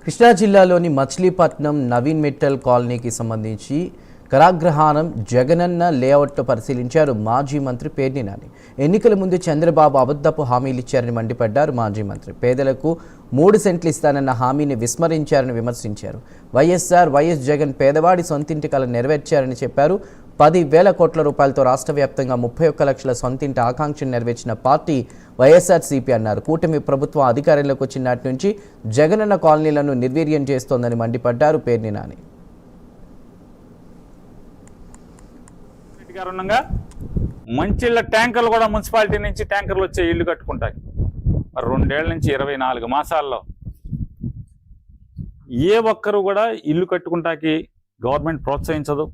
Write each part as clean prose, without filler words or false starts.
కృష్ణా జిల్లాలోని మచిలీపట్నం నవీన్ మెట్టల్ కాలనీకి సంబంధించి కరాగ్రహారం జగనన్న లేఅవుట్ను పరిశీలించారు మాజీ మంత్రి పేర్ని నాని. ఎన్నికల ముందు చంద్రబాబు అబద్ధపు హామీలు ఇచ్చారని మండిపడ్డారు మాజీ మంత్రి. పేదలకు 3 సెంట్లు ఇస్తానన్న హామీని విస్మరించారని విమర్శించారు. వైఎస్ జగన్ పేదవాడి సొంతింటి కల నెరవేర్చారని చెప్పారు. 10,000 కోట్ల రూపాయలతో రాష్ట్ర వ్యాప్తంగా 31 లక్షల సొంతింటి ఆకాంక్షను నెరవేర్చిన పార్టీ వైఎస్ఆర్సీపీ అన్నారు. కూటమి ప్రభుత్వం అధికారంలోకి వచ్చిన నాటి నుంచి జగనన్న కాలనీలను నిర్వీర్యం చేస్తోందని మండిపడ్డారు పేర్ని నాని. మంచిళ్ళ ట్యాంకర్లు కూడా మున్సిపాలిటీ నుంచి ట్యాంకర్లు వచ్చే ఇల్లు కట్టుకుంటాయి. మరి 2 ఏళ్ల నుంచి 24 మాసాల్లో ఏ ఒక్కరు కూడా ఇల్లు కట్టుకుంటాకి గవర్నమెంట్ ప్రోత్సహించదు.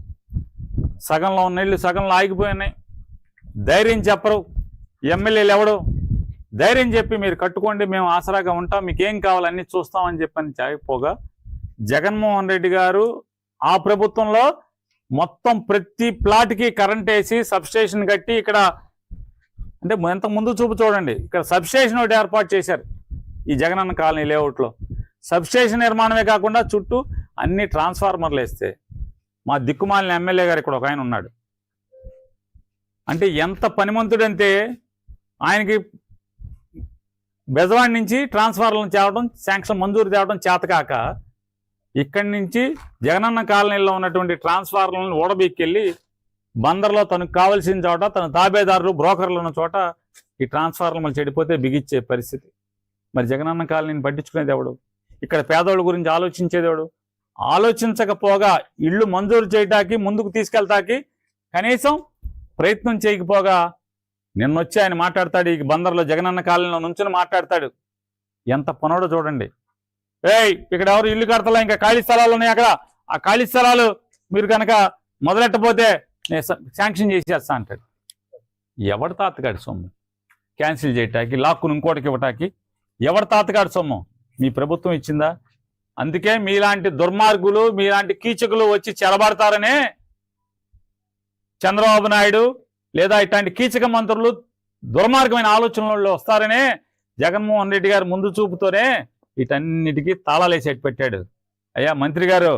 సగంలో ఉన్న ఇల్లు సగంలో ఆగిపోయినాయి. ధైర్యం చెప్పరు ఎమ్మెల్యేలు. ఎవడు ధైర్యం చెప్పి మీరు కట్టుకోండి, మేము ఆసరాగా ఉంటాం, మీకేం కావాలి అన్నీ చూస్తామని చెప్పని చెప్పపోగా జగన్మోహన్ రెడ్డి గారు ఆ ప్రభుత్వంలో మొత్తం ప్రతి ప్లాట్కి కరెంట్ వేసి సబ్స్టేషన్ కట్టి ఇక్కడ అంటే ఎంత ముందు చూపు చూడండి, ఇక్కడ సబ్స్టేషన్ ఒకటి ఏర్పాటు చేశారు. ఈ జగనన్న కాలనీ లేఅవుట్లో సబ్స్టేషన్ నిర్మాణమే కాకుండా చుట్టూ అన్ని ట్రాన్స్ఫార్మర్లు వేస్తే మా దిక్కుమాలిన ఎమ్మెల్యే గారు ఇక్కడ ఒక ఆయన ఉన్నాడు. అంటే ఎంత పనిమంతుడంటే ఆయనకి బెజవాడి నుంచి ట్రాన్స్ఫార్మర్లను తేవడం, శాంక్షన్ మంజూరు తేవడం చేతకాక ఇక్కడి నుంచి జగనన్న కాలనీలో ఉన్నటువంటి ట్రాన్స్ఫార్మర్లను ఓడబీక్కెళ్ళి బందర్లో తనకు కావాల్సిన చోట తన తాబేదారులు బ్రోకర్లు ఉన్న చోట ఈ ట్రాన్స్ఫార్మర్లు చెడిపోతే బిగిచ్చే పరిస్థితి. మరి జగనన్న కాలనీని పట్టించుకునేది ఎవడు? ఇక్కడ పేదోళ్ళ గురించి ఆలోచించేది ఎవడు? ఆలోచించకపోగా ఇళ్ళు మంజూరు చేయటానికి ముందుకు తీసుకెళ్తాకి కనీసం ప్రయత్నం చేయకపోగా నిన్నొచ్చి ఆయన మాట్లాడతాడు. ఈ బందర్లో జగనన్న కాలనీలో నుంచుని మాట్లాడతాడు. ఎంత పనోడో చూడండి. ఇక్కడ ఎవరు ఇల్లు కడతలా, ఇంకా ఖాళీ స్థలాలు ఉన్నాయి అక్కడ, ఆ ఖాళీ స్థలాలు మీరు కనుక మొదలెట్టపోతే నేను శాంక్షన్ చేసేస్తా అంటాడు. ఎవరి తాతగాడి సొమ్ము క్యాన్సిల్ చేయటానికి, లాక్కును ఇంకోటికి ఇవ్వటానికి ఎవరి తాతగాడి సొమ్ము? మీ ప్రభుత్వం ఇచ్చిందా? అందుకే మీలాంటి దుర్మార్గులు, మీలాంటి కీచకులు వచ్చి చెలబడతారనే చంద్రబాబు నాయుడు లేదా ఇట్లాంటి కీచక మంత్రులు దుర్మార్గమైన ఆలోచనలు వస్తారనే జగన్మోహన్ రెడ్డి గారు ముందు చూపుతోనే వీటన్నిటికీ తాళాలేసేటి పెట్టాడు. అయ్యా మంత్రి గారు,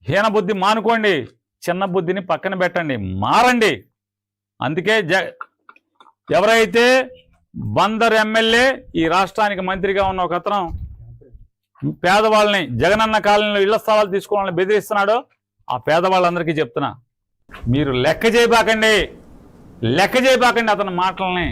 హీన బుద్ధి మానుకోండి, చిన్న బుద్ధిని పక్కన పెట్టండి, మారండి. అందుకే ఎవరైతే బందర్ ఎమ్మెల్యే ఈ రాష్ట్రానికి మంత్రిగా ఉన్న ఒక అతను పేదవాళ్ళని జగనన్న కాలనీలో ఇళ్ల స్థలాలు తీసుకోవాలని బెదిరిస్తున్నాడో ఆ పేదవాళ్ళందరికీ చెప్తున్నా, మీరు లెక్క చేయబాకండి అతని మాటల్ని.